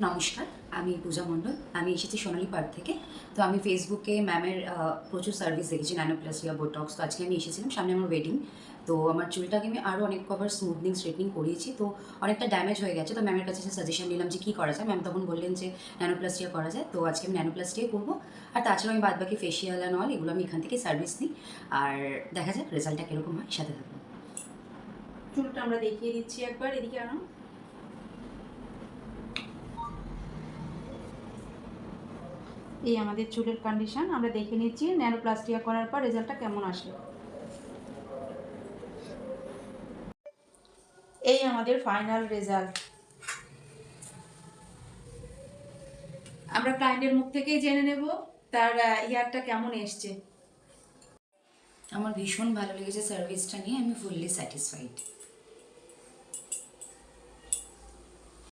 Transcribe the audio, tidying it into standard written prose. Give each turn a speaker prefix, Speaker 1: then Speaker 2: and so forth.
Speaker 1: নমস্কার, আমি পূজা মণ্ডল। আমি এসেছি সোনালী পার্ক থেকে। তো আমি ফেসবুকে ম্যামের প্রচুর সার্ভিস দেখেছি, ন্যানোপ্লাস্টিয়া, বোটক্স। তো আজকে আমি এসেছিলাম, সামনে আমার ওয়েডিং। তো আমার চুলটাকে আমি আরও অনেক কভার স্মুথনিং, স্ট্রেটনিং করিয়েছি। তো অনেকটা ড্যামেজ হয়ে গেছে। তো ম্যামের কাছে সাজেশন নিলাম যে কী করা যায়। ম্যাম তখন বললেন যে ন্যানোপ্লাস্টিয়া করা যায়। তো আজকে আমি ন্যানোপ্লাস্টিয়া করবো। আর তাছাড়াও আমি বাদবাকি ফেশিয়াল অ্যান্ড অল এগুলো আমি এখান থেকে সার্ভিস নিই। আর দেখা যাক রেজাল্টটা কীরকম হয়, সাথে থাকবো।
Speaker 2: চুলটা আমরা দেখিয়ে দিচ্ছি একবার, এদিকে আনো। এই আমাদের চুলের কন্ডিশন আমরা দেখে নিচ্ছি ন্যানোপ্লাস্টিয়া করার পর রেজাল্টটা কেমন আসলো। এই আমাদের ফাইনাল রেজাল্ট। আমরা ক্লায়েন্টের মুখ থেকেই জেনে নেব তার ইয়ারটা কেমন এসছে।
Speaker 1: আমার ভীষণ ভালো লেগেছে সার্ভিসটা নিয়ে, আমি ফুললি স্যাটিসফাইড।